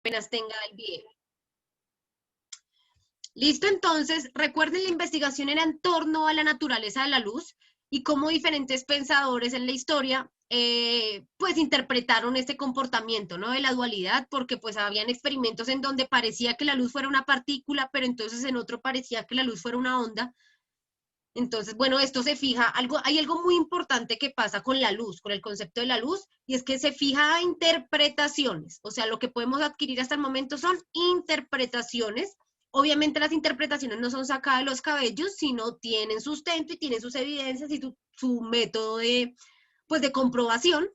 apenas tenga el video. Listo, entonces, recuerden, la investigación era en torno a la naturaleza de la luz y cómo diferentes pensadores en la historia, pues, interpretaron este comportamiento, ¿no? De la dualidad, porque pues habían experimentos en donde parecía que la luz fuera una partícula, pero entonces en otro parecía que la luz fuera una onda. Entonces, bueno, esto se fija, hay algo muy importante que pasa con la luz, con el concepto de la luz, y es que se fija a interpretaciones, o sea, lo que podemos adquirir hasta el momento son interpretaciones. Obviamente las interpretaciones no son sacadas de los cabellos, sino tienen sustento y tienen sus evidencias y su método de, pues, de comprobación,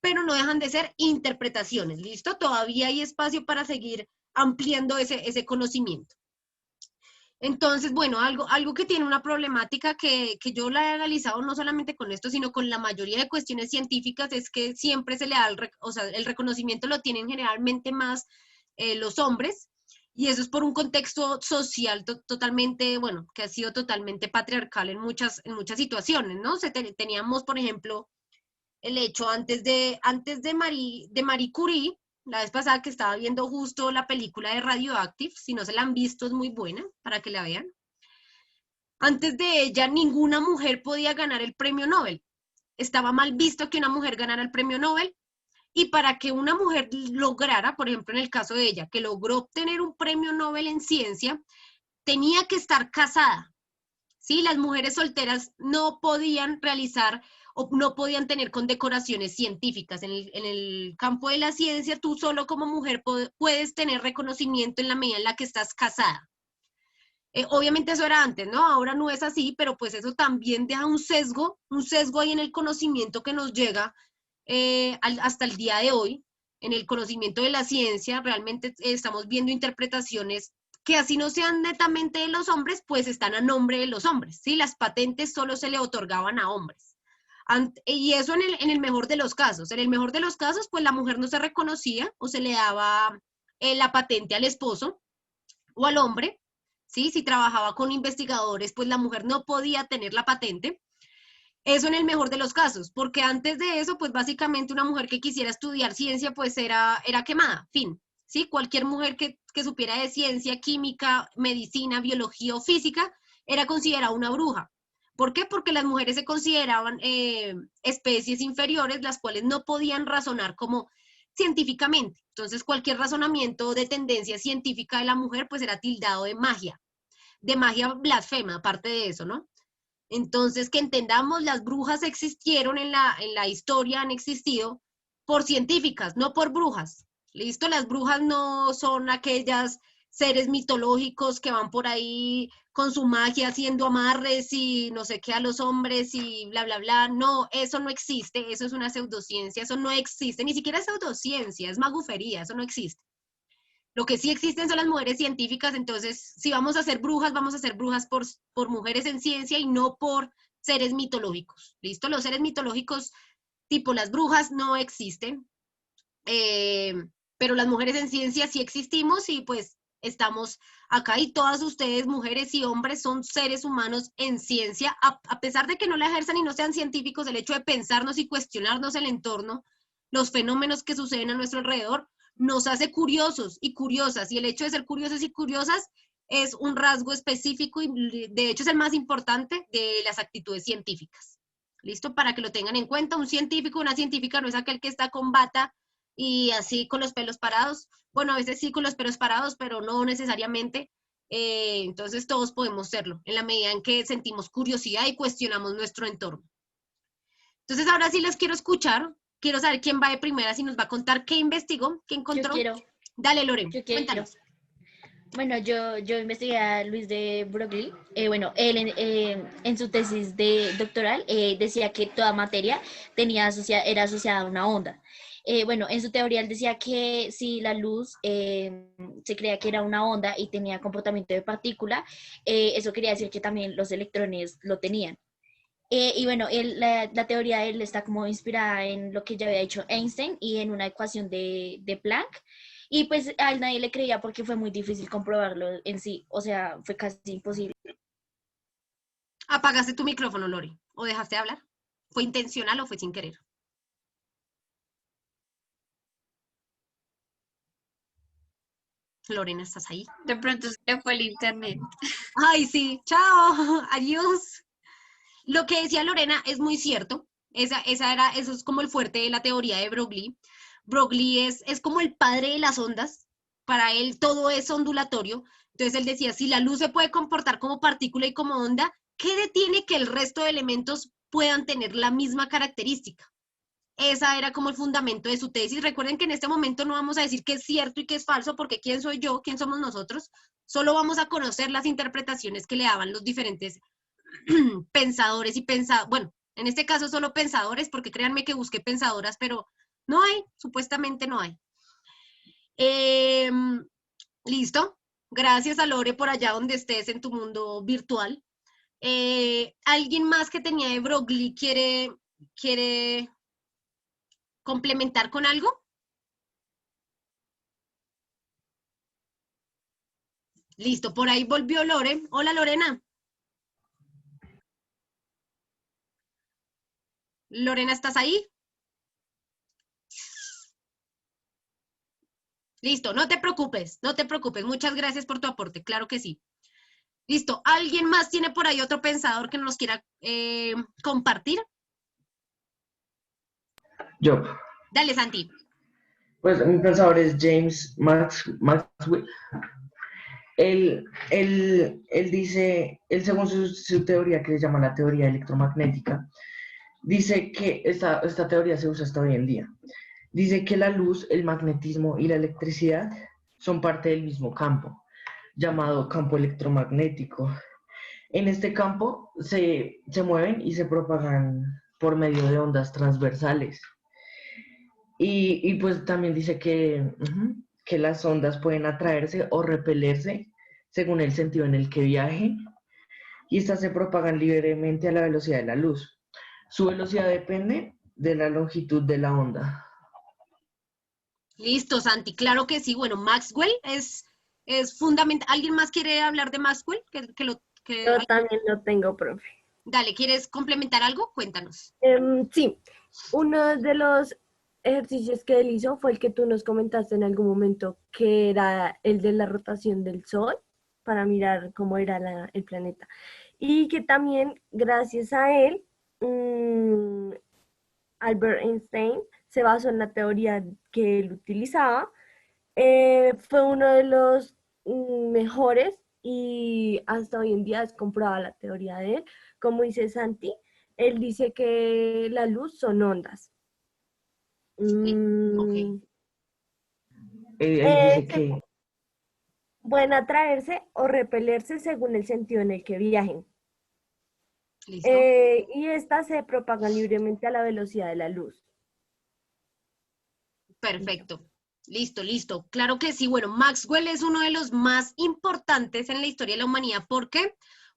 pero no dejan de ser interpretaciones, ¿listo? Todavía hay espacio para seguir ampliando ese conocimiento. Entonces, bueno, algo que tiene una problemática que yo la he analizado no solamente con esto, sino con la mayoría de cuestiones científicas, es que siempre se le da, o sea, el reconocimiento lo tienen generalmente más los hombres, y eso es por un contexto social totalmente, bueno, que ha sido totalmente patriarcal en muchas situaciones, ¿no? Teníamos, por ejemplo, el hecho de Marie Curie, la vez pasada que estaba viendo justo la película de Radioactive, si no se la han visto es muy buena para que la vean. Antes de ella, ninguna mujer podía ganar el premio Nobel. Estaba mal visto que una mujer ganara el premio Nobel, y para que una mujer lograra, por ejemplo, en el caso de ella, que logró obtener un premio Nobel en ciencia, tenía que estar casada. ¿Sí? Las mujeres solteras no podían realizar o no podían tener condecoraciones científicas. En el campo de la ciencia, tú solo como mujer puedes tener reconocimiento en la medida en la que estás casada. Obviamente eso era antes, ¿no? Ahora no es así, pero pues eso también deja un sesgo ahí en el conocimiento que nos llega hasta el día de hoy, en el conocimiento de la ciencia. Realmente estamos viendo interpretaciones que, así no sean netamente de los hombres, pues están a nombre de los hombres, ¿sí? Las patentes solo se le otorgaban a hombres. Y eso en el mejor de los casos. En el mejor de los casos, pues la mujer no se reconocía o se le daba la patente al esposo o al hombre, ¿sí? Si trabajaba con investigadores, pues la mujer no podía tener la patente. Eso en el mejor de los casos, porque antes de eso, pues básicamente una mujer que quisiera estudiar ciencia, pues era quemada, fin. ¿Sí? Cualquier mujer que supiera de ciencia, química, medicina, biología o física, era considerada una bruja. ¿Por qué? Porque las mujeres se consideraban especies inferiores, las cuales no podían razonar como científicamente. Entonces, cualquier razonamiento de tendencia científica de la mujer, pues era tildado de magia blasfema, aparte de eso, ¿no? Entonces, que entendamos, las brujas existieron en la historia, han existido por científicas, no por brujas. ¿Listo? Las brujas no son aquellas seres mitológicos que van por ahí con su magia haciendo amarres y no sé qué a los hombres y bla, bla, bla. No, eso no existe, eso es una pseudociencia, eso no existe, ni siquiera es pseudociencia, es magufería, eso no existe. Lo que sí existen son las mujeres científicas. Entonces, si vamos a ser brujas, vamos a ser brujas por mujeres en ciencia y no por seres mitológicos. ¿Listo? Los seres mitológicos tipo las brujas no existen, eh, pero las mujeres en ciencia sí existimos, y pues estamos acá, y todas ustedes, mujeres y hombres, son seres humanos en ciencia, a pesar de que no la ejerzan y no sean científicos. El hecho de pensarnos y cuestionarnos el entorno, los fenómenos que suceden a nuestro alrededor, nos hace curiosos y curiosas, y el hecho de ser curiosos y curiosas es un rasgo específico y de hecho es el más importante de las actitudes científicas. ¿Listo? Para que lo tengan en cuenta, un científico, una científica no es aquel que está con bata y así con los pelos parados. Bueno, a veces sí con los pelos parados, pero no necesariamente. Entonces todos podemos serlo, en la medida en que sentimos curiosidad y cuestionamos nuestro entorno. Entonces ahora sí les quiero escuchar, quiero saber quién va de primera, si nos va a contar qué investigó, qué Yo encontró. quiero, Dale, Lore, yo quiero. cuéntanos. Bueno, yo investigué a Luis de Broglie. Bueno, él en su tesis de doctoral decía que toda materia era asociada a una onda. Bueno, en su teoría él decía que si la luz se creía que era una onda y tenía comportamiento de partícula, eso quería decir que también los electrones lo tenían. Y bueno, la teoría de él está como inspirada en lo que ya había hecho Einstein y en una ecuación de Planck. Y pues a él nadie le creía porque fue muy difícil comprobarlo en sí, o sea, fue casi imposible. ¿Apagaste tu micrófono, Lore? ¿O dejaste de hablar? ¿Fue intencional o fue sin querer? Lorena, ¿estás ahí? De pronto se le fue el internet. Ay, sí, chao, adiós. Lo que decía Lorena es muy cierto. Eso es como el fuerte de la teoría de Broglie. Broglie es como el padre de las ondas. Para él todo es ondulatorio. Entonces él decía, si la luz se puede comportar como partícula y como onda, ¿qué detiene que el resto de elementos puedan tener la misma característica? Esa era como el fundamento de su tesis. Recuerden que en este momento no vamos a decir qué es cierto y qué es falso, porque quién soy yo, quién somos nosotros. Solo vamos a conocer las interpretaciones que le daban los diferentes pensadores y bueno, en este caso solo pensadores, porque créanme que busqué pensadoras, pero no hay, supuestamente no hay. Eh, Listo. Gracias a Lore por allá donde estés en tu mundo virtual. ¿Alguien más que tenía de Broglie quiere complementar con algo? Listo, por ahí volvió Lore. Hola Lorena. Lorena, ¿estás ahí? Listo, no te preocupes, no te preocupes. Muchas gracias por tu aporte, claro que sí. Listo, ¿alguien más tiene por ahí otro pensador que nos quiera compartir? Yo, Dale, Santi. pues mi pensador es James Maxwell. Él dice, él según su teoría, que se llama la teoría electromagnética, dice que esta teoría se usa hasta hoy en día. Dice que la luz, el magnetismo y la electricidad son parte del mismo campo, llamado campo electromagnético. En este campo se mueven y se propagan por medio de ondas transversales. Y pues también dice que las ondas pueden atraerse o repelerse según el sentido en el que viajen, y estas se propagan libremente a la velocidad de la luz. Su velocidad depende de la longitud de la onda. Listo, Santi, claro que sí. Bueno, Maxwell es fundamental. ¿Alguien más quiere hablar de Maxwell? Yo también lo tengo, profe. Dale, ¿quieres complementar algo? Cuéntanos. Sí, uno de los ejercicios que él hizo fue el que tú nos comentaste en algún momento, que era el de la rotación del Sol, para mirar cómo era el planeta. Y que también, gracias a él, Albert Einstein se basó en la teoría que él utilizaba. Fue uno de los mejores y hasta hoy en día es comprobada la teoría de él. Como dice Santi, él dice que la luz son ondas. Ok. Él dice que Pueden atraerse o repelerse según el sentido en el que viajen. Listo. Y estas se propagan libremente a la velocidad de la luz. Perfecto. Listo, listo. Claro que sí. Bueno, Maxwell es uno de los más importantes en la historia de la humanidad. ¿Por qué?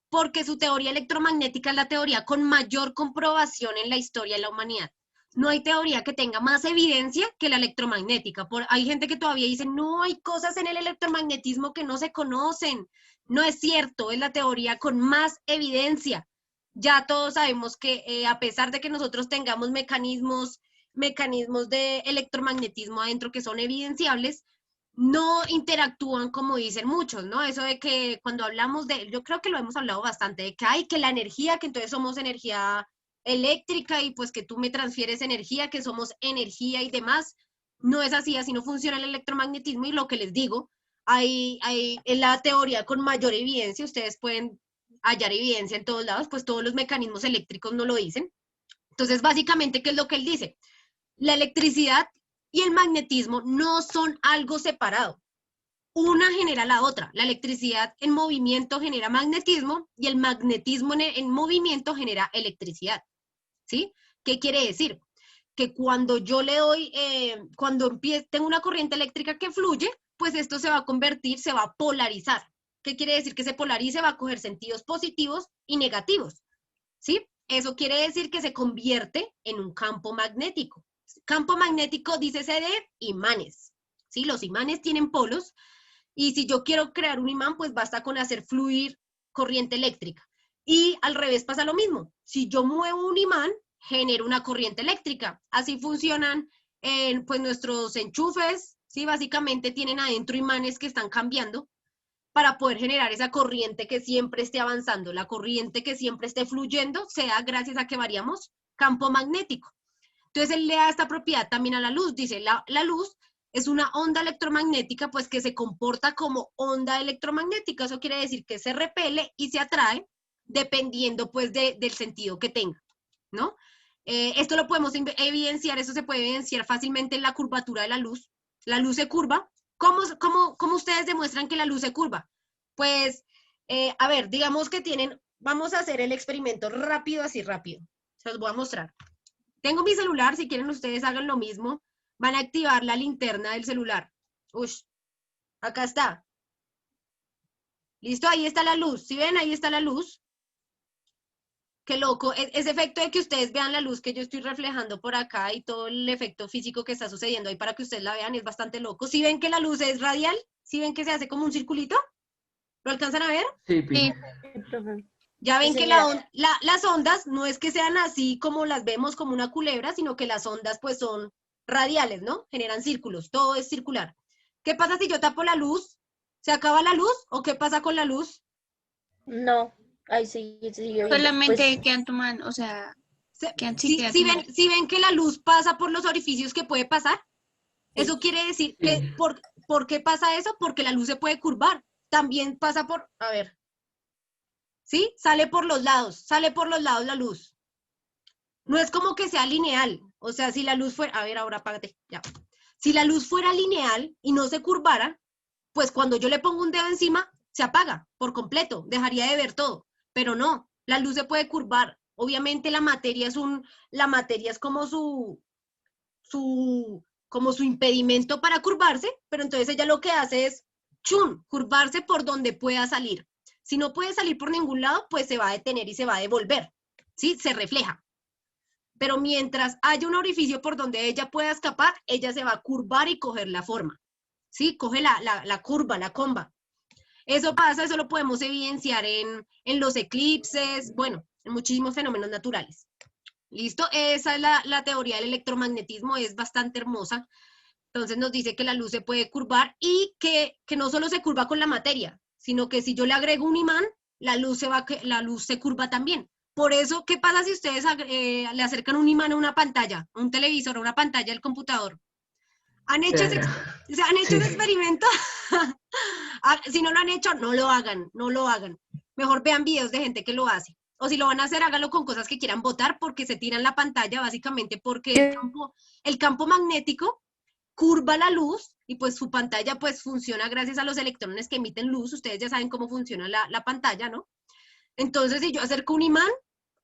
Porque su teoría electromagnética es la teoría con mayor comprobación en la historia de la humanidad. No hay teoría que tenga más evidencia que la electromagnética. Hay gente que todavía dice, no, hay cosas en el electromagnetismo que no se conocen. No es cierto, es la teoría con más evidencia. Ya todos sabemos que a pesar de que nosotros tengamos mecanismos de electromagnetismo adentro que son evidenciables, no interactúan como dicen muchos, ¿no? Eso de que cuando hablamos yo creo que lo hemos hablado bastante, de que hay que la energía, que entonces somos energía eléctrica y pues que tú me transfieres energía, que somos energía y demás. No es así, así no funciona el electromagnetismo y lo que les digo, hay en la teoría con mayor evidencia, ustedes pueden hallar evidencia en todos lados, pues todos los mecanismos eléctricos no lo dicen. Entonces, básicamente, ¿qué es lo que él dice? La electricidad y el magnetismo no son algo separado. Una genera la otra. La electricidad en movimiento genera magnetismo y el magnetismo en movimiento genera electricidad. ¿Sí? ¿Qué quiere decir? Que cuando yo le doy, tengo una corriente eléctrica que fluye, pues esto se va a convertir, se va a polarizar. ¿Qué quiere decir? Que se polarice, va a coger sentidos positivos y negativos. ¿Sí? Eso quiere decir que se convierte en un campo magnético. Campo magnético, dícese de imanes. ¿Sí? Los imanes tienen polos y si yo quiero crear un imán, pues basta con hacer fluir corriente eléctrica. Y al revés pasa lo mismo. Si yo muevo un imán, genero una corriente eléctrica. Así funcionan pues nuestros enchufes, ¿sí? Básicamente tienen adentro imanes que están cambiando para poder generar esa corriente que siempre esté avanzando, la corriente que siempre esté fluyendo, se da gracias a que variamos campo magnético. Entonces él le da esta propiedad también a la luz, dice, la luz es una onda electromagnética pues que se comporta como onda electromagnética, eso quiere decir que se repele y se atrae dependiendo pues del sentido que tenga, ¿no? Esto lo podemos evidenciar, eso se puede evidenciar fácilmente en la curvatura de la luz se curva. ¿Cómo ustedes demuestran que la luz se curva? Pues, a ver, digamos que vamos a hacer el experimento rápido, así rápido, se los voy a mostrar. Tengo mi celular, si quieren ustedes hagan lo mismo, van a activar la linterna del celular. Ush, acá está. Listo, ahí está la luz. ¿Sí ven? Ahí está la luz. Qué loco. Ese efecto de que ustedes vean la luz que yo estoy reflejando por acá y todo el efecto físico que está sucediendo ahí para que ustedes la vean es bastante loco. ¿Sí ven que la luz es radial? ¿Sí ven que se hace como un circulito? ¿Lo alcanzan a ver? Sí, Pi. Sí. Sí, profe. Ya ven Sí, que señora. las ondas no es que sean así como las vemos como una culebra, sino que las ondas pues son radiales, ¿no? Generan círculos, todo es circular. ¿Qué pasa si yo tapo la luz? ¿Se acaba la luz? ¿O qué pasa con la luz? No, ahí sí, sigue viendo. Solamente Pues quedan tomando, o sea, quedan, sí quedan Si ven, tomando. si ven que la luz pasa por los orificios que puede pasar, sí. eso quiere decir Sí. que, ¿por qué pasa eso? Porque la luz se puede curvar. También pasa a ver, ¿sí? Sale por los lados la luz. No es como que sea lineal. O sea, si la luz fuera, a ver, ahora apágate, ya. Si la luz fuera lineal y no se curvara, pues cuando yo le pongo un dedo encima, se apaga por completo, dejaría de ver todo. Pero no, la luz se puede curvar. Obviamente la materia es como como su impedimento para curvarse, pero entonces ella lo que hace es, chun, curvarse por donde pueda salir. Si no puede salir por ningún lado, pues se va a detener y se va a devolver, ¿sí? Se refleja. Pero mientras haya un orificio por donde ella pueda escapar, ella se va a curvar y coger la forma, ¿sí? Coge la curva, la comba. Eso pasa, eso lo podemos evidenciar en los eclipses, bueno, en muchísimos fenómenos naturales. ¿Listo? Esa es la teoría del electromagnetismo, es bastante hermosa. Entonces nos dice que la luz se puede curvar y que no solo se curva con la materia, sino que si yo le agrego un imán, la luz se curva también. Por eso, ¿qué pasa si ustedes le acercan un imán a una pantalla, a un televisor, a una pantalla del computador? ¿Han hecho Sí. ese experimento? Si no lo han hecho, no lo hagan, no lo hagan. Mejor vean videos de gente que lo hace. O si lo van a hacer, háganlo con cosas que quieran votar porque se tiran la pantalla, básicamente porque el campo magnético curva la luz y pues su pantalla pues funciona gracias a los electrones que emiten luz. Ustedes ya saben cómo funciona la pantalla, ¿no? Entonces, si yo acerco un imán,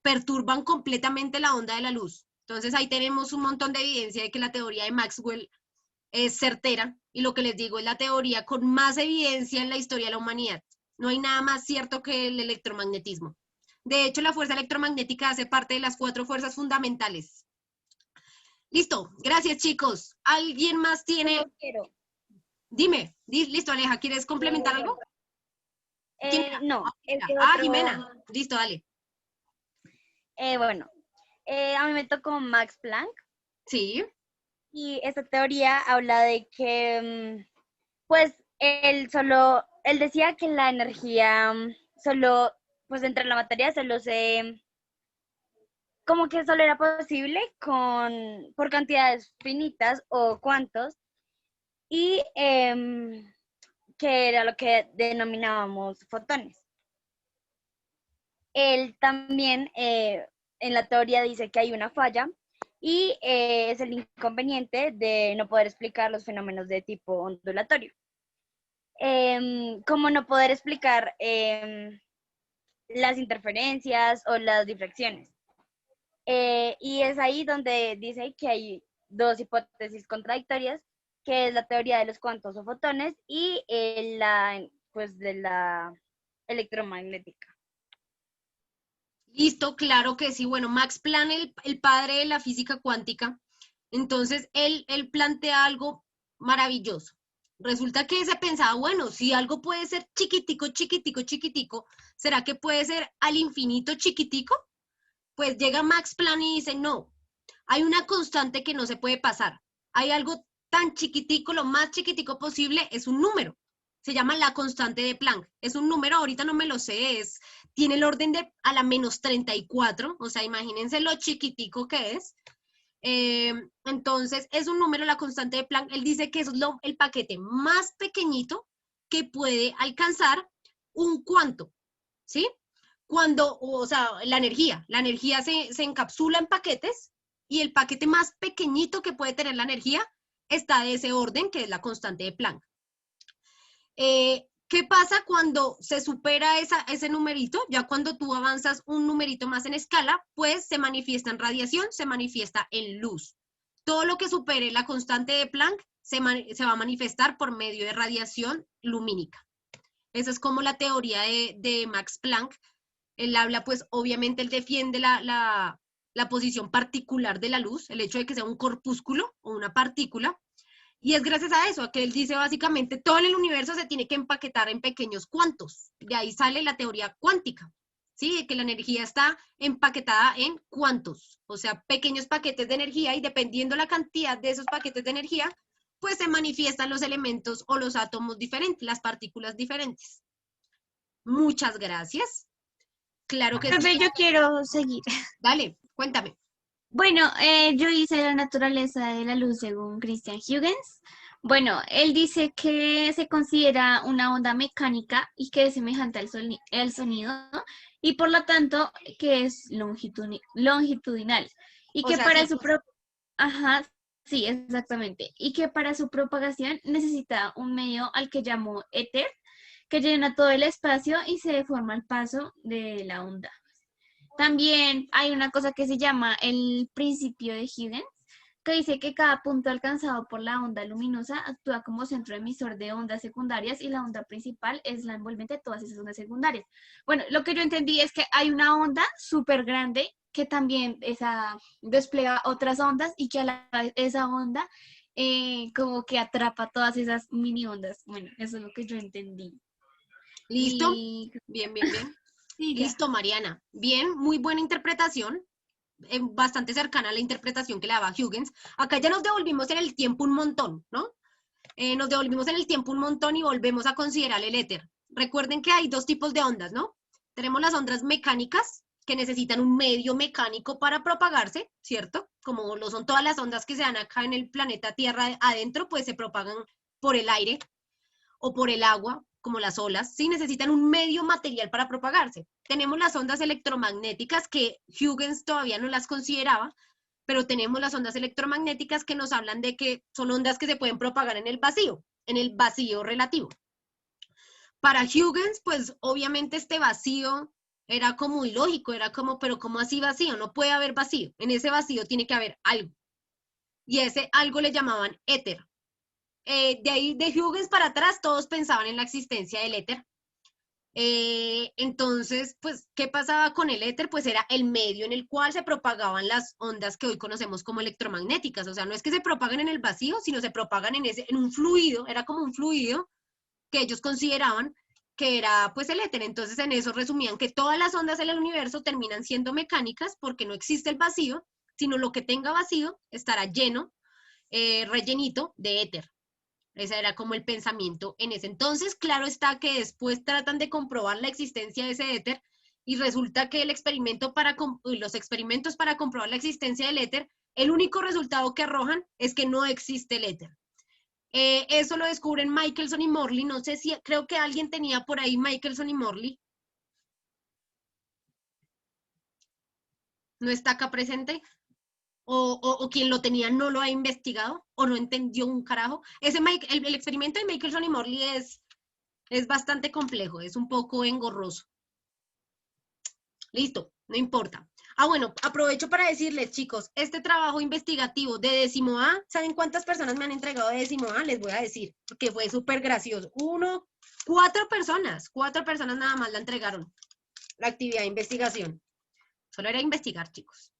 perturban completamente la onda de la luz. Entonces, ahí tenemos un montón de evidencia de que la teoría de Maxwell es certera y lo que les digo es la teoría con más evidencia en la historia de la humanidad. No hay nada más cierto que el electromagnetismo. De hecho, la fuerza electromagnética hace parte de las 4 fuerzas fundamentales. Listo, gracias chicos. ¿Alguien más tiene? Yo quiero. Dime, listo Aleja, ¿quieres complementar algo? ¿Quién era? No, es de Ah, otro. Jimena, listo, dale. Bueno, a mí me tocó Max Planck Sí, y esta teoría habla de que, pues, él decía que la energía solo, pues, entre la materia solo como que solo era posible por cantidades finitas o cuantos y que era lo que denominábamos fotones. Él también en la teoría dice que hay una falla y es el inconveniente de no poder explicar los fenómenos de tipo ondulatorio. Como no poder explicar las interferencias o las difracciones. Y es ahí donde dice que hay dos hipótesis contradictorias, que es la teoría de los cuantos o fotones y pues de la electromagnética. listo, claro que sí. Bueno, Max Planck, el padre de la física cuántica, entonces él plantea algo maravilloso. Resulta que se pensaba, bueno, si algo puede ser chiquitico, chiquitico, chiquitico, ¿será que puede ser al infinito chiquitico? Pues llega Max Planck y dice, no, hay una constante que no se puede pasar. Hay algo tan chiquitico, lo más chiquitico posible, es un número. Se llama la constante de Planck. Es un número, ahorita no me lo sé, tiene el orden de a la menos 34, o sea, imagínense lo chiquitico que es. Entonces, es un número, la constante de Planck. Él dice que es el paquete más pequeñito que puede alcanzar un cuanto, ¿sí? Cuando, o sea, la energía se encapsula en paquetes y el paquete más pequeñito que puede tener la energía está de ese orden, que es la constante de Planck. ¿Qué pasa cuando se supera ese numerito? Ya cuando tú avanzas un numerito más en escala, pues se manifiesta en radiación, se manifiesta en luz. Todo lo que supere la constante de Planck se va a manifestar por medio de radiación lumínica. Esa es como la teoría de Max Planck. Él habla, pues, obviamente, él defiende la posición particular de la luz, el hecho de que sea un corpúsculo o una partícula. Y es gracias a eso, a que él dice básicamente todo en el universo se tiene que empaquetar en pequeños cuantos. De ahí sale la teoría cuántica, ¿sí? Que la energía está empaquetada en cuantos, o sea, pequeños paquetes de energía, y dependiendo la cantidad de esos paquetes de energía, pues se manifiestan los elementos o los átomos diferentes, las partículas diferentes. Muchas gracias. Claro que Profe, sí. yo quiero seguir. Dale, cuéntame. Bueno, yo hice la naturaleza de la luz según Christian Huygens. Bueno, él dice que se considera una onda mecánica y que es semejante al sonido y por lo tanto que es longitudinal y O que sea, para sí. su Ajá, sí, exactamente. Y que para su propagación necesita un medio al que llamó éter, que llena todo el espacio y se deforma al paso de la onda. También hay una cosa que se llama el principio de Huygens, que dice que cada punto alcanzado por la onda luminosa actúa como centro emisor de ondas secundarias y la onda principal es la envolvente de todas esas ondas secundarias. Bueno, lo que yo entendí es que hay una onda súper grande que también despliega otras ondas y que a la vez esa onda como que atrapa todas esas mini ondas. Bueno, eso es lo que yo entendí. ¿Listo? Y... Bien, bien, bien. Sí, ya. Listo, Mariana. Bien, muy buena interpretación. Bastante cercana a la interpretación que le daba Huygens. Acá ya nos devolvimos en el tiempo un montón, ¿no? Nos devolvimos en el tiempo un montón y volvemos a considerar el éter. Recuerden que hay dos tipos de ondas, ¿no? Tenemos las ondas mecánicas, que necesitan un medio mecánico para propagarse, ¿cierto? Como lo son todas las ondas que se dan acá en el planeta Tierra adentro, pues se propagan por el aire o por el agua, como las olas, ¿sí? Necesitan un medio material para propagarse. Tenemos las ondas electromagnéticas, que Huygens todavía no las consideraba, pero tenemos las ondas electromagnéticas que nos hablan de que son ondas que se pueden propagar en el vacío relativo. Para Huygens, pues obviamente este vacío era como ilógico, era como, pero ¿cómo así vacío? No puede haber vacío. En ese vacío tiene que haber algo. Y ese algo le llamaban éter. De ahí, de Huygens para atrás, todos pensaban en la existencia del éter. Entonces, pues, ¿qué pasaba con el éter? Pues era el medio en el cual se propagaban las ondas que hoy conocemos como electromagnéticas. O sea, no es que se propagan en el vacío, sino se propagan en un fluido, era como un fluido que ellos consideraban que era pues el éter. Entonces, en eso resumían que todas las ondas en el universo terminan siendo mecánicas porque no existe el vacío, sino lo que tenga vacío estará lleno, rellenito de éter. Ese era como el pensamiento en ese entonces. Claro está que después tratan de comprobar la existencia de ese éter y resulta que los experimentos para comprobar la existencia del éter, el único resultado que arrojan es que no existe el éter. Eso lo descubren Michelson y Morley. No sé si, creo que alguien tenía por ahí Michelson y Morley. ¿No está acá presente? O quien lo tenía no lo ha investigado o no entendió un carajo. El experimento de Michelson y Morley es bastante complejo, es un poco engorroso. Listo, no importa. Bueno, aprovecho para decirles, chicos, este trabajo investigativo de décimo A, ¿saben cuántas personas me han entregado de décimo A? Les voy a decir, porque fue súper gracioso. 4 personas nada más la entregaron, la actividad de investigación. Solo era investigar, chicos.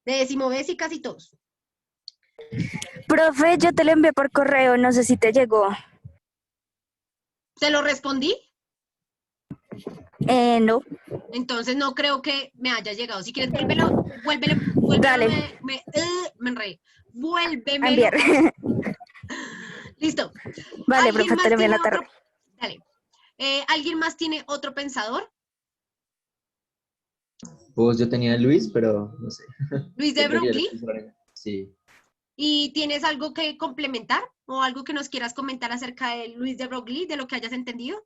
De décimo B sí casi todos. Profe, yo te lo envié por correo, no sé si te llegó. ¿Se lo respondí? No. Entonces no creo que me haya llegado. Si quieres, vuélvelo. Dale. Me enredé. Vuélvemelo. Enviar. Listo. Vale, ¿Alguien profe, más terminé tiene la tarde. otro? Dale. ¿Alguien más tiene otro pensador? Pues yo tenía a Luis, pero no sé. Luis de Creo que ya le Broglie. puse la arena. Sí, ¿Y tienes algo que complementar o algo que nos quieras comentar acerca de Luis de Broglie, de lo que hayas entendido?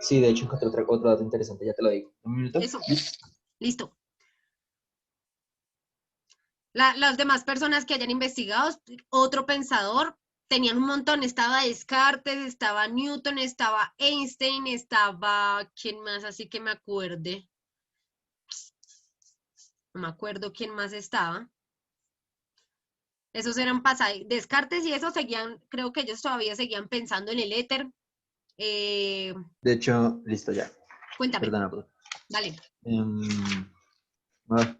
sí, de hecho encontré otro dato interesante, ya te lo digo. ¿Un minuto? Eso. Listo. Las demás personas que hayan investigado, otro pensador, tenían un montón. Estaba Descartes, estaba Newton, estaba Einstein, estaba, ¿quién más? Así que me acuerde. No me acuerdo quién más estaba. Esos eran pasajes. Descartes y eso seguían, creo que ellos todavía seguían pensando en el éter. De hecho, listo ya. Cuéntame, Perdona, perdón. dale. Ah,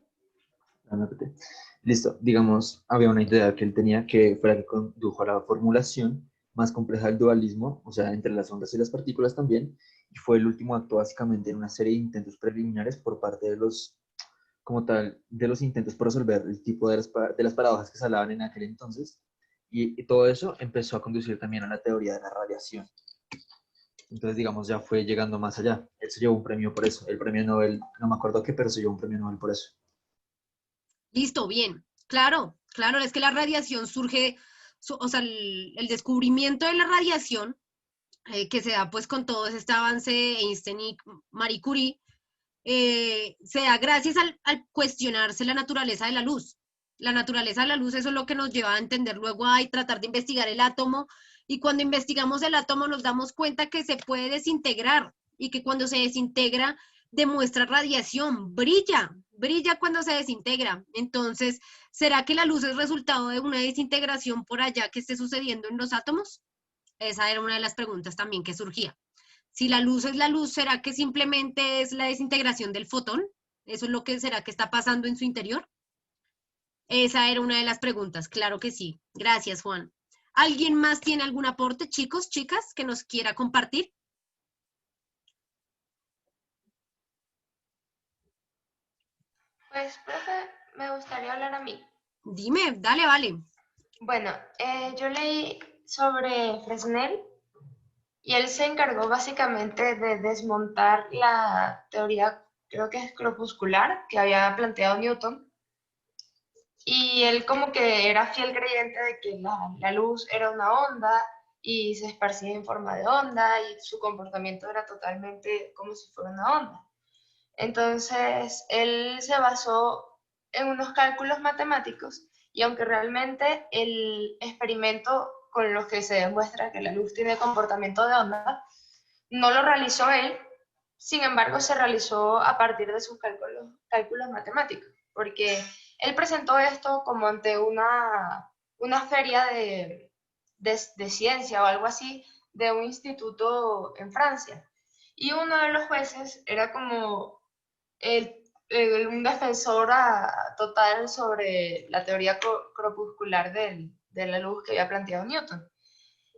me apreté. Listo, digamos, había una idea que él tenía que fue la que condujo a la formulación más compleja del dualismo, o sea, entre las ondas y las partículas también, y fue el último acto básicamente en una serie de intentos preliminares por parte de los, como tal, de los intentos por resolver el tipo de las paradojas que se hablaban en aquel entonces, y todo eso empezó a conducir también a la teoría de la radiación. Entonces, digamos, ya fue llegando más allá. Él se llevó un premio por eso, el premio Nobel, no me acuerdo qué, pero se llevó un premio Nobel por eso. Listo, bien. Claro, claro, es que la radiación surge, o sea, el descubrimiento de la radiación que se da pues con todo este avance de Einstein y Marie Curie, se da gracias al cuestionarse la naturaleza de la luz. La naturaleza de la luz, eso es lo que nos lleva a entender luego a tratar de investigar el átomo, y cuando investigamos el átomo nos damos cuenta que se puede desintegrar y que cuando se desintegra demuestra radiación, brilla cuando se desintegra. Entonces, ¿será que la luz es resultado de una desintegración por allá que esté sucediendo en los átomos? Esa era una de las preguntas también que surgía. Si la luz es la luz, ¿será que simplemente es la desintegración del fotón? ¿Eso es lo que será que está pasando en su interior? Esa era una de las preguntas, claro que sí. Gracias, Juan. ¿Alguien más tiene algún aporte, chicos, chicas, que nos quiera compartir? Pues, profe, me gustaría hablar a mí. Dime, dale, vale. Bueno, yo leí sobre Fresnel y él se encargó básicamente de desmontar la teoría, creo que es crepuscular, que había planteado Newton. Y él como que era fiel creyente de que la luz era una onda y se esparcía en forma de onda y su comportamiento era totalmente como si fuera una onda. Entonces, él se basó en unos cálculos matemáticos y aunque realmente el experimento con los que se demuestra que la luz tiene comportamiento de onda, no lo realizó él, sin embargo se realizó a partir de sus cálculos matemáticos, porque él presentó esto como ante una feria de ciencia o algo así de un instituto en Francia. Y uno de los jueces era como un defensor total sobre la teoría crepuscular de la luz que había planteado Newton.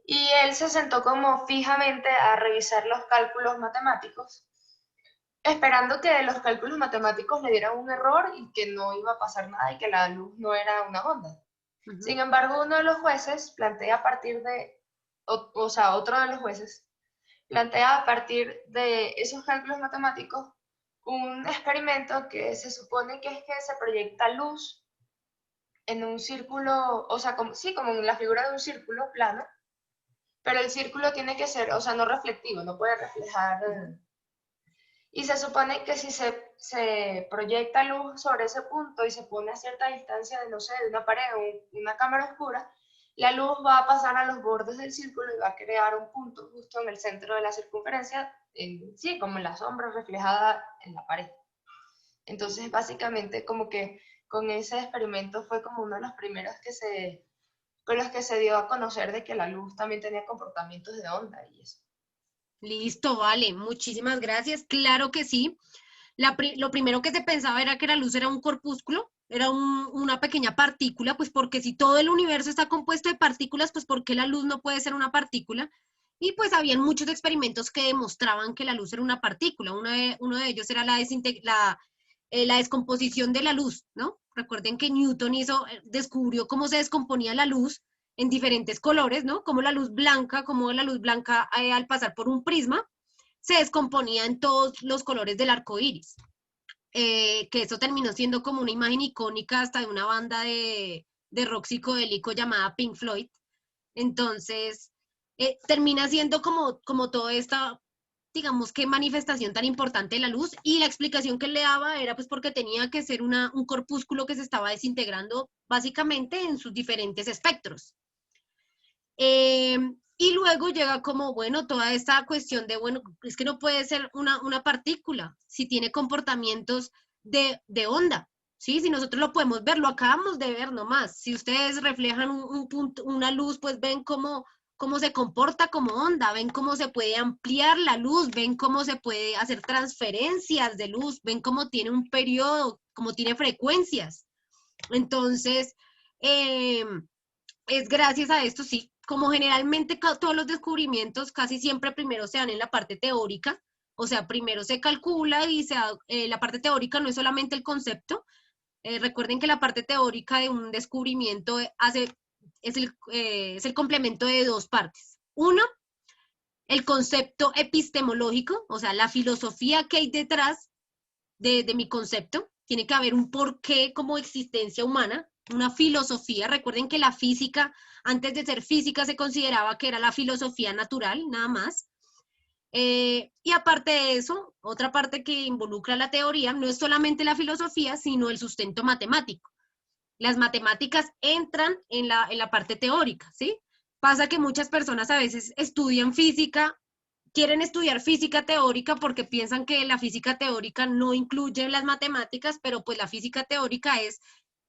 Y él se sentó como fijamente a revisar los cálculos matemáticos, esperando que los cálculos matemáticos le dieran un error y que no iba a pasar nada y que la luz no era una onda. Sin embargo, uno de los jueces plantea a partir de, o sea, otro de los jueces plantea a partir de esos cálculos matemáticos un experimento que se supone que es que se proyecta luz en un círculo, o sea, como, sí, como en la figura de un círculo plano, pero el círculo tiene que ser, o sea, no reflectivo, no puede reflejar. Y se supone que si se proyecta luz sobre ese punto y se pone a cierta distancia de, no sé, de una pared o una cámara oscura, la luz va a pasar a los bordes del círculo y va a crear un punto justo en el centro de la circunferencia, sí, como en la sombra reflejada en la pared. Entonces, básicamente, como que con ese experimento fue como uno de los primeros con los que se dio a conocer de que la luz también tenía comportamientos de onda y eso. Listo, vale. Muchísimas gracias. Claro que sí. Lo primero que se pensaba era que la luz era un corpúsculo, era una pequeña partícula, pues porque si todo el universo está compuesto de partículas, pues ¿por qué la luz no puede ser una partícula? Y pues habían muchos experimentos que demostraban que la luz era una partícula. Uno de ellos era la descomposición de la luz, ¿no? Recuerden que Newton descubrió cómo se descomponía la luz en diferentes colores, ¿no? Como la luz blanca, al pasar por un prisma, se descomponía en todos los colores del arco iris. Que eso terminó siendo como una imagen icónica hasta de una banda de rock psicodélico llamada Pink Floyd. Entonces, termina siendo como toda esta, digamos que manifestación tan importante de la luz, y la explicación que le daba era pues porque tenía que ser un corpúsculo que se estaba desintegrando básicamente en sus diferentes espectros. Y luego llega como, bueno, toda esta cuestión de, bueno, es que no puede ser una partícula si tiene comportamientos de onda, ¿sí? Si nosotros lo podemos ver, lo acabamos de ver nomás. Si ustedes reflejan un punto, una luz, pues ven cómo se comporta como onda, ven cómo se puede ampliar la luz, ven cómo se puede hacer transferencias de luz, ven cómo tiene un periodo, cómo tiene frecuencias. Entonces, es gracias a esto, sí, como generalmente todos los descubrimientos casi siempre primero se dan en la parte teórica, o sea, primero se calcula y la parte teórica no es solamente el concepto. Recuerden que la parte teórica de un descubrimiento es el complemento de dos partes. Uno, el concepto epistemológico, o sea, la filosofía que hay detrás de mi concepto. Tiene que haber un porqué como existencia humana, una filosofía. Recuerden que la física, antes de ser física, se consideraba que era la filosofía natural, nada más. Y aparte de eso, otra parte que involucra la teoría no es solamente la filosofía, sino el sustento matemático. Las matemáticas entran en la parte teórica, ¿sí? Pasa que muchas personas a veces estudian física, quieren estudiar física teórica porque piensan que la física teórica no incluye las matemáticas, pero pues la física teórica es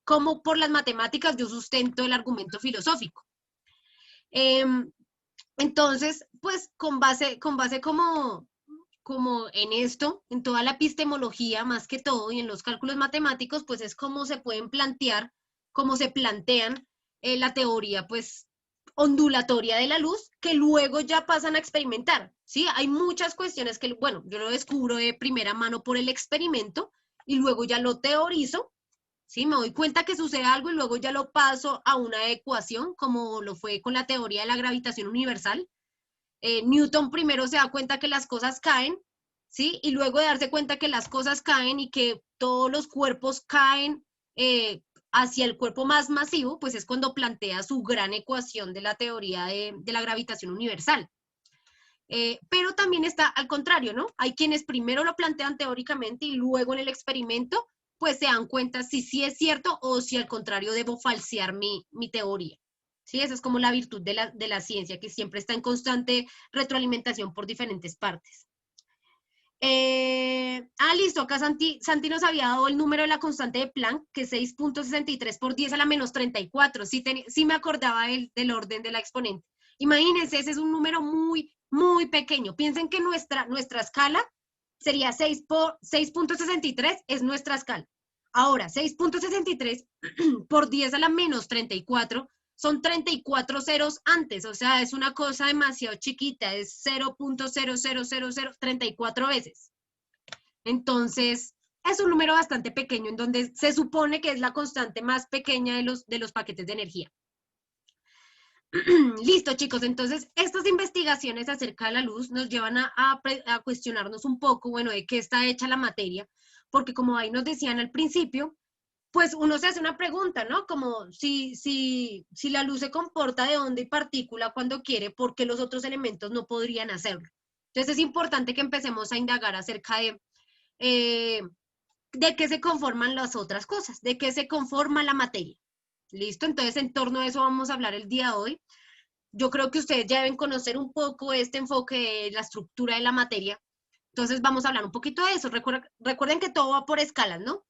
como por las matemáticas yo sustento el argumento filosófico. Entonces, pues con base como en esto, en toda la epistemología más que todo y en los cálculos matemáticos, pues es como se pueden plantear, cómo se plantean la teoría pues ondulatoria de la luz, que luego ya pasan a experimentar, ¿sí? Hay muchas cuestiones que, bueno, yo lo descubro de primera mano por el experimento y luego ya lo teorizo, ¿sí? Me doy cuenta que sucede algo y luego ya lo paso a una ecuación, como lo fue con la teoría de la gravitación universal. Newton primero se da cuenta que las cosas caen, ¿sí? Y luego de darse cuenta que las cosas caen y que todos los cuerpos caen hacia el cuerpo más masivo, pues es cuando plantea su gran ecuación de la teoría de la gravitación universal. Pero también está al contrario, ¿no? Hay quienes primero lo plantean teóricamente y luego en el experimento, pues se dan cuenta si sí es cierto o si al contrario debo falsear mi teoría. ¿Sí? Esa es como la virtud de la ciencia, que siempre está en constante retroalimentación por diferentes partes. Listo, acá Santi nos había dado el número de la constante de Planck, que es 6.63 por 10 a la menos 34. Sí me acordaba del orden de la exponente. Imagínense, ese es un número muy, muy pequeño. Piensen que nuestra escala sería 6.63, es nuestra escala. Ahora, 6.63 por 10 a la menos 34 son 34 ceros antes, o sea, es una cosa demasiado chiquita, es 0.00034 veces. Entonces, es un número bastante pequeño, en donde se supone que es la constante más pequeña de los paquetes de energía. Listo, chicos, entonces estas investigaciones acerca de la luz nos llevan a cuestionarnos un poco, bueno, de qué está hecha la materia, porque como ahí nos decían al principio, pues uno se hace una pregunta, ¿no? Como si la luz se comporta de onda y partícula cuando quiere, ¿por qué los otros elementos no podrían hacerlo? Entonces es importante que empecemos a indagar acerca de qué se conforman las otras cosas, de qué se conforma la materia. ¿Listo? Entonces en torno a eso vamos a hablar el día de hoy. Yo creo que ustedes ya deben conocer un poco este enfoque de la estructura de la materia. Entonces vamos a hablar un poquito de eso. Recuerden que todo va por escalas, ¿no?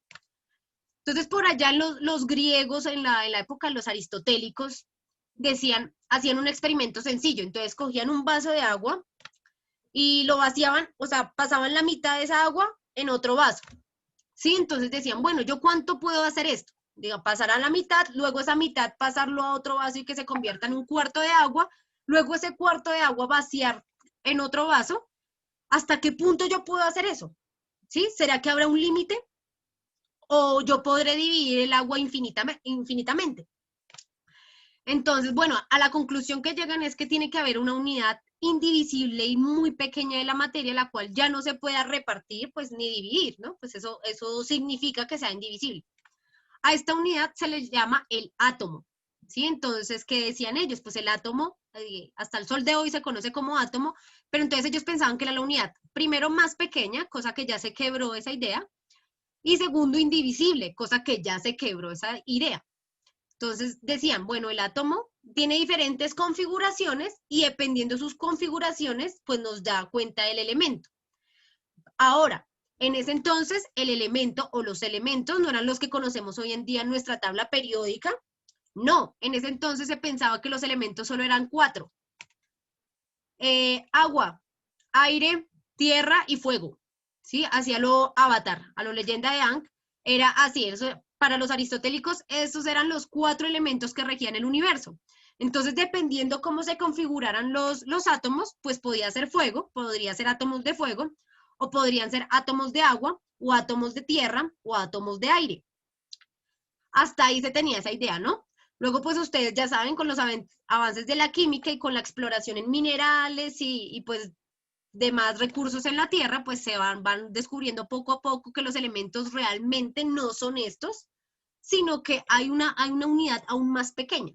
Entonces, por allá los griegos, en la época de los aristotélicos, hacían un experimento sencillo. Entonces, cogían un vaso de agua y lo vaciaban, o sea, pasaban la mitad de esa agua en otro vaso. ¿Sí? Entonces decían, bueno, ¿yo cuánto puedo hacer esto? Digo, pasar a la mitad, luego esa mitad pasarlo a otro vaso y que se convierta en un cuarto de agua, luego ese cuarto de agua vaciar en otro vaso. ¿Hasta qué punto yo puedo hacer eso? ¿Sí? ¿Será que habrá un límite? ¿O yo podré dividir el agua infinitamente? Entonces, bueno, a la conclusión que llegan es que tiene que haber una unidad indivisible y muy pequeña de la materia, la cual ya no se pueda repartir, pues, ni dividir, ¿no? Pues eso significa que sea indivisible. A esta unidad se le llama el átomo, ¿sí? Entonces, ¿qué decían ellos? Pues el átomo, hasta el sol de hoy se conoce como átomo, pero entonces ellos pensaban que era la unidad, primero, más pequeña, cosa que ya se quebró esa idea, y segundo, indivisible, cosa que ya se quebró esa idea. Entonces decían, bueno, el átomo tiene diferentes configuraciones y dependiendo de sus configuraciones, pues nos da cuenta del elemento. Ahora, en ese entonces, el elemento o los elementos no eran los que conocemos hoy en día en nuestra tabla periódica. No, en ese entonces se pensaba que los elementos solo eran 4. Agua, aire, tierra y fuego. ¿Sí? Hacia lo Avatar, a lo Leyenda de Aang, era así. Eso, para los aristotélicos, esos eran los 4 elementos que regían el universo. Entonces, dependiendo cómo se configuraran los átomos, pues podía ser fuego, podría ser átomos de fuego, o podrían ser átomos de agua, o átomos de tierra, o átomos de aire. Hasta ahí se tenía esa idea, ¿no? Luego, pues ustedes ya saben, con los avances de la química y con la exploración en minerales y pues demás recursos en la Tierra, pues se van descubriendo poco a poco que los elementos realmente no son estos, sino que hay una unidad aún más pequeña.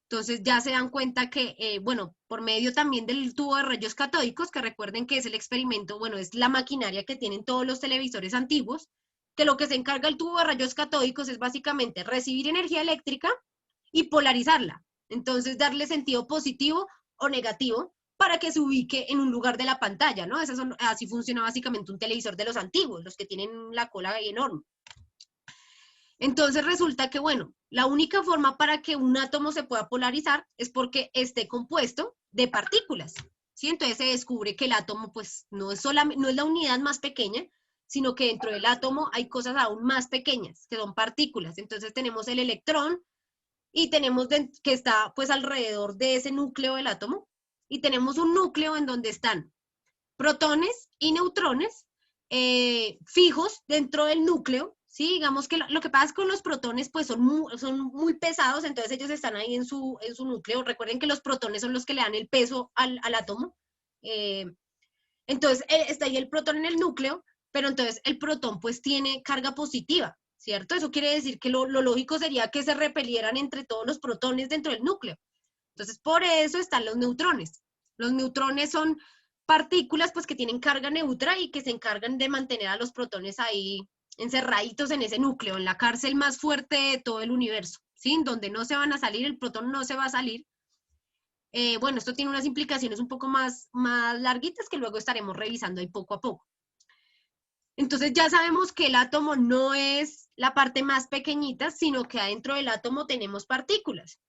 Entonces ya se dan cuenta que, bueno, por medio también del tubo de rayos catódicos, que recuerden que es el experimento, bueno, es la maquinaria que tienen todos los televisores antiguos, que lo que se encarga el tubo de rayos catódicos es básicamente recibir energía eléctrica y polarizarla. Entonces darle sentido positivo o negativo para que se ubique en un lugar de la pantalla, ¿no? Así funciona básicamente un televisor de los antiguos, los que tienen la cola ahí enorme. Entonces resulta que, bueno, la única forma para que un átomo se pueda polarizar es porque esté compuesto de partículas, ¿sí? Entonces se descubre que el átomo, pues, no es la unidad más pequeña, sino que dentro del átomo hay cosas aún más pequeñas, que son partículas. Entonces tenemos el electrón y tenemos que está, pues, alrededor de ese núcleo del átomo, y tenemos un núcleo en donde están protones y neutrones fijos dentro del núcleo, ¿sí? Digamos que lo que pasa es que los protones pues son muy pesados, entonces ellos están ahí en su núcleo. Recuerden que los protones son los que le dan el peso al átomo. Entonces está ahí el protón en el núcleo, pero entonces el protón pues tiene carga positiva, ¿cierto? Eso quiere decir que lo lógico sería que se repelieran entre todos los protones dentro del núcleo. Entonces por eso están los neutrones. Los neutrones son partículas pues que tienen carga neutra y que se encargan de mantener a los protones ahí encerraditos en ese núcleo, en la cárcel más fuerte de todo el universo, ¿sí? Donde no se van a salir, el protón no se va a salir. Bueno, esto tiene unas implicaciones un poco más larguitas que luego estaremos revisando ahí poco a poco. Entonces ya sabemos que el átomo no es la parte más pequeñita, sino que adentro del átomo tenemos partículas.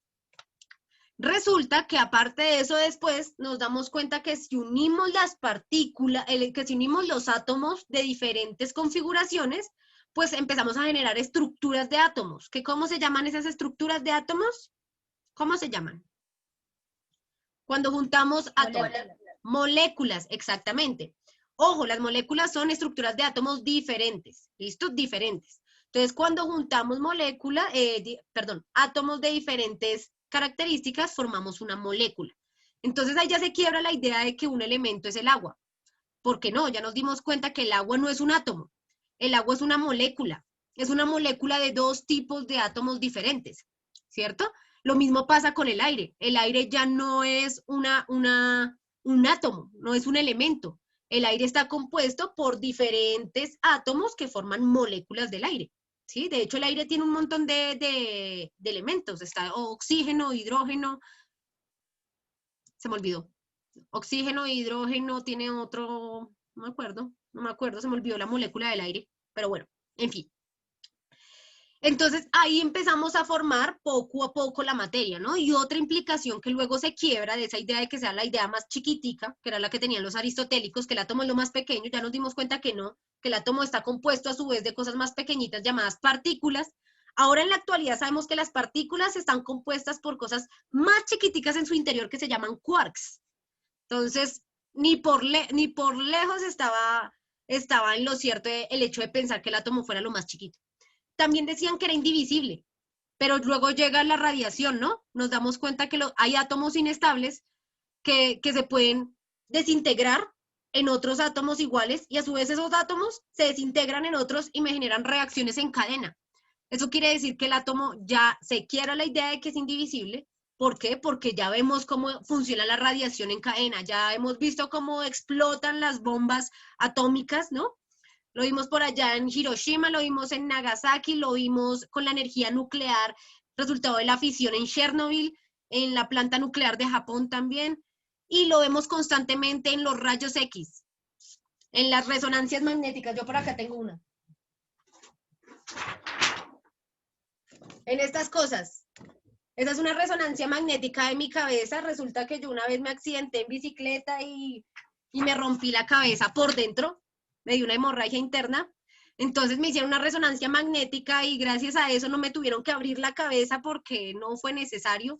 Resulta que aparte de eso después nos damos cuenta que si unimos las partículas, que si unimos los átomos de diferentes configuraciones, pues empezamos a generar estructuras de átomos. ¿Cómo se llaman esas estructuras de átomos? ¿Cómo se llaman? Cuando juntamos átomos. Moléculas, exactamente. Ojo, las moléculas son estructuras de átomos diferentes, ¿listo? Diferentes. Entonces, cuando juntamos átomos de diferentes características, formamos una molécula. Entonces ahí ya se quiebra la idea de que un elemento es el agua. Porque no, ya nos dimos cuenta que el agua no es un átomo. El agua es una molécula. Es una molécula de 2 tipos de átomos diferentes, ¿cierto? Lo mismo pasa con el aire. El aire ya no es un átomo, no es un elemento. El aire está compuesto por diferentes átomos que forman moléculas del aire. ¿Sí? De hecho, el aire tiene un montón de elementos. Está oxígeno, hidrógeno. Se me olvidó. Oxígeno, hidrógeno, tiene otro, no me acuerdo, se me olvidó la molécula del aire. Pero bueno, en fin. Entonces, ahí empezamos a formar poco a poco la materia, ¿no? Y otra implicación que luego se quiebra de esa idea de que sea la idea más chiquitica, que era la que tenían los aristotélicos, que el átomo es lo más pequeño, ya nos dimos cuenta que no, que el átomo está compuesto a su vez de cosas más pequeñitas llamadas partículas. Ahora en la actualidad sabemos que las partículas están compuestas por cosas más chiquiticas en su interior que se llaman quarks. Entonces, ni por lejos estaba en lo cierto el hecho de pensar que el átomo fuera lo más chiquito. También decían que era indivisible. pero luego llega la radiación, ¿no? Nos damos cuenta que hay átomos inestables que se pueden desintegrar en otros átomos iguales y a su vez esos átomos se desintegran en otros y me generan reacciones en cadena. Eso quiere decir que el átomo ya se quiebra la idea de que es indivisible. ¿Por qué? Porque ya vemos cómo funciona la radiación en cadena, ya hemos visto cómo explotan las bombas atómicas, ¿no? Lo vimos por allá en Hiroshima, lo vimos en Nagasaki, lo vimos con la energía nuclear, resultado de la fisión en Chernobyl, en la planta nuclear de Japón también, y lo vemos constantemente en los rayos X, en las resonancias magnéticas. Yo por acá tengo una. En estas cosas. Esa es una resonancia magnética de mi cabeza. Resulta que yo una vez me accidenté en bicicleta y me rompí la cabeza por dentro. Me dio una hemorragia interna. Entonces me hicieron una resonancia magnética y gracias a eso no me tuvieron que abrir la cabeza porque no fue necesario.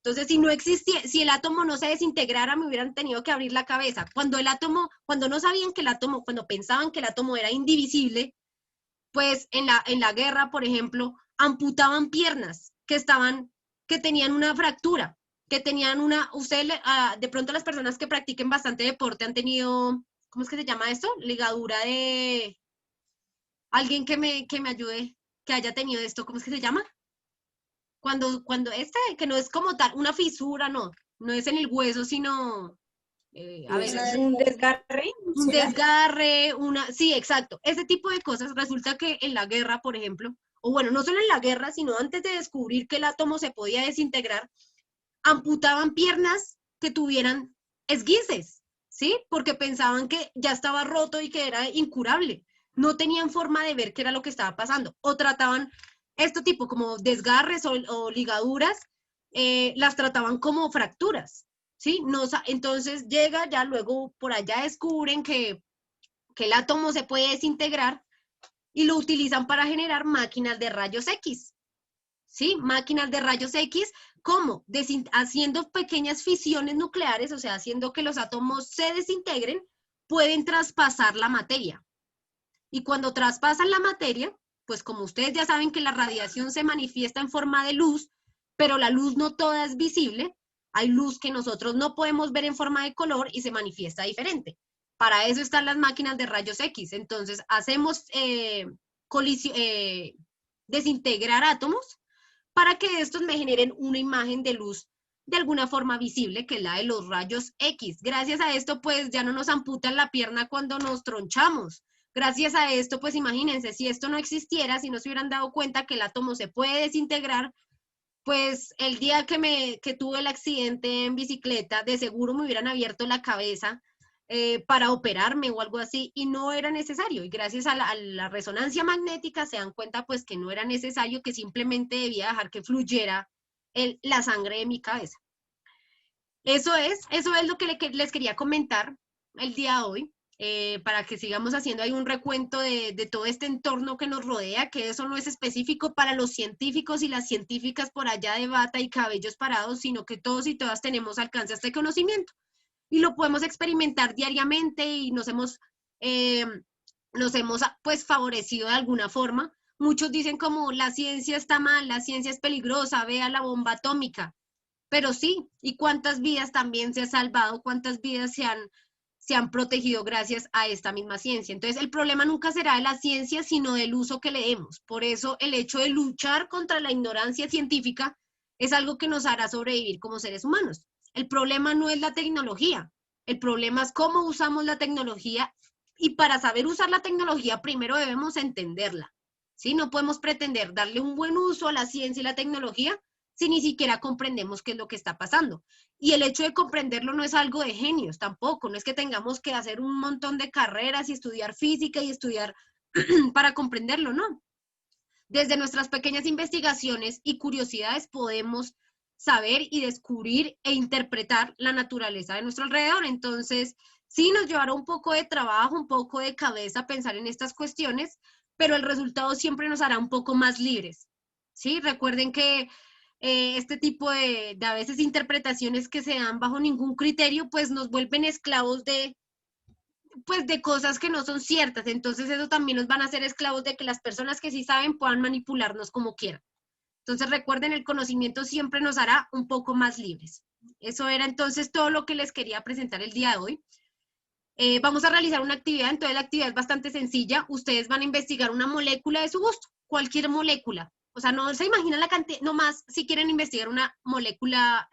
Entonces, si no existía, si el átomo no se desintegrara, me hubieran tenido que abrir la cabeza. Cuando no sabían que el átomo, cuando pensaban que el átomo era indivisible, pues en la guerra, por ejemplo, amputaban piernas que tenían una fractura, que tenían de pronto las personas que practiquen bastante deporte han tenido, ¿cómo es que se llama esto? Ligadura de, alguien que me ayude, que haya tenido esto, ¿cómo es que se llama? Cuando que no es como tal, una fisura, no es en el hueso, sino, a ver, Un desgarre. un desgarre, sí, exacto, ese tipo de cosas. Resulta que en la guerra, por ejemplo, o bueno, no solo en la guerra, sino antes de descubrir que el átomo se podía desintegrar, amputaban piernas que tuvieran esguinces, ¿sí? Porque pensaban que ya estaba roto y que era incurable. No tenían forma de ver qué era lo que estaba pasando. O trataban este tipo como desgarres o ligaduras, las trataban como fracturas, ¿sí? No, entonces llega, ya luego por allá descubren que el átomo se puede desintegrar y lo utilizan para generar máquinas de rayos X, ¿sí? Máquinas de rayos X, ¿cómo? Haciendo pequeñas fisiones nucleares, o sea, haciendo que los átomos se desintegren, pueden traspasar la materia. Y cuando traspasan la materia, pues como ustedes ya saben que la radiación se manifiesta en forma de luz, pero la luz no toda es visible, hay luz que nosotros no podemos ver en forma de color y se manifiesta diferente. Para eso están las máquinas de rayos X. Entonces, hacemos desintegrar átomos para que estos me generen una imagen de luz de alguna forma visible, que es la de los rayos X. Gracias a esto, pues ya no nos amputan la pierna cuando nos tronchamos. Gracias a esto, pues imagínense, si esto no existiera, si no se hubieran dado cuenta que el átomo se puede desintegrar, pues el día que tuve el accidente en bicicleta, de seguro me hubieran abierto la cabeza para operarme o algo así, y no era necesario. Y gracias a la resonancia magnética se dan cuenta pues que no era necesario, que simplemente debía dejar que fluyera la sangre de mi cabeza. Eso es lo que les quería comentar el día de hoy. Para que sigamos haciendo ahí un recuento de todo este entorno que nos rodea, que eso no es específico para los científicos y las científicas por allá de bata y cabellos parados, sino que todos y todas tenemos alcance a este conocimiento y lo podemos experimentar diariamente y nos hemos pues favorecido de alguna forma. Muchos dicen como la ciencia está mal, la ciencia es peligrosa, vea la bomba atómica, pero sí, ¿y cuántas vidas también se ha salvado? ¿Cuántas vidas se han protegido gracias a esta misma ciencia? Entonces, el problema nunca será de la ciencia, sino del uso que le demos. Por eso, el hecho de luchar contra la ignorancia científica es algo que nos hará sobrevivir como seres humanos. El problema no es la tecnología, el problema es cómo usamos la tecnología, y para saber usar la tecnología primero debemos entenderla, ¿sí? No podemos pretender darle un buen uso a la ciencia y la tecnología si ni siquiera comprendemos qué es lo que está pasando. Y el hecho de comprenderlo no es algo de genios tampoco, no es que tengamos que hacer un montón de carreras y estudiar física y estudiar para comprenderlo, no. Desde nuestras pequeñas investigaciones y curiosidades podemos saber y descubrir e interpretar la naturaleza de nuestro alrededor. Entonces, sí nos llevará un poco de trabajo, un poco de cabeza pensar en estas cuestiones, pero el resultado siempre nos hará un poco más libres, ¿sí? Recuerden que este tipo de a veces interpretaciones que se dan bajo ningún criterio, pues nos vuelven esclavos de cosas que no son ciertas. Entonces eso también nos van a hacer esclavos de que las personas que sí saben puedan manipularnos como quieran. Entonces recuerden, el conocimiento siempre nos hará un poco más libres. Eso era entonces todo lo que les quería presentar el día de hoy. Vamos a realizar una actividad, entonces la actividad es bastante sencilla. Ustedes van a investigar una molécula de su gusto, cualquier molécula. O sea, no se imaginan la cantidad, nomás si quieren investigar una molécula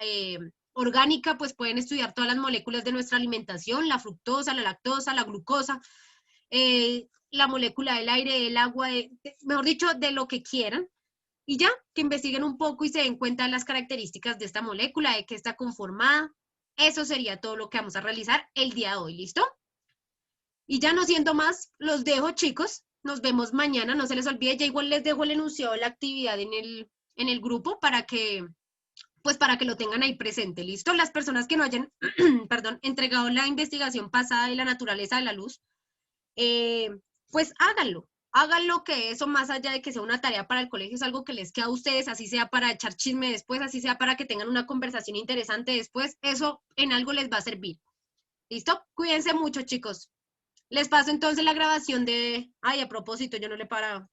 orgánica, pues pueden estudiar todas las moléculas de nuestra alimentación, la fructosa, la lactosa, la glucosa, la molécula del aire, del agua, mejor dicho, de lo que quieran. Y ya, que investiguen un poco y se den cuenta de las características de esta molécula, de qué está conformada. Eso sería todo lo que vamos a realizar el día de hoy, ¿listo? Y ya no siendo más, los dejo, chicos. Nos vemos mañana, no se les olvide. Ya igual les dejo el enunciado de la actividad en el grupo para que lo tengan ahí presente, ¿listo? Las personas que no hayan, perdón, entregado la investigación pasada de la naturaleza de la luz, pues háganlo, que eso, más allá de que sea una tarea para el colegio, es algo que les queda a ustedes, así sea para echar chisme después, así sea para que tengan una conversación interesante después, eso en algo les va a servir. ¿Listo? Cuídense mucho, chicos. Les paso entonces la grabación de... Ay, a propósito, yo no le he parado.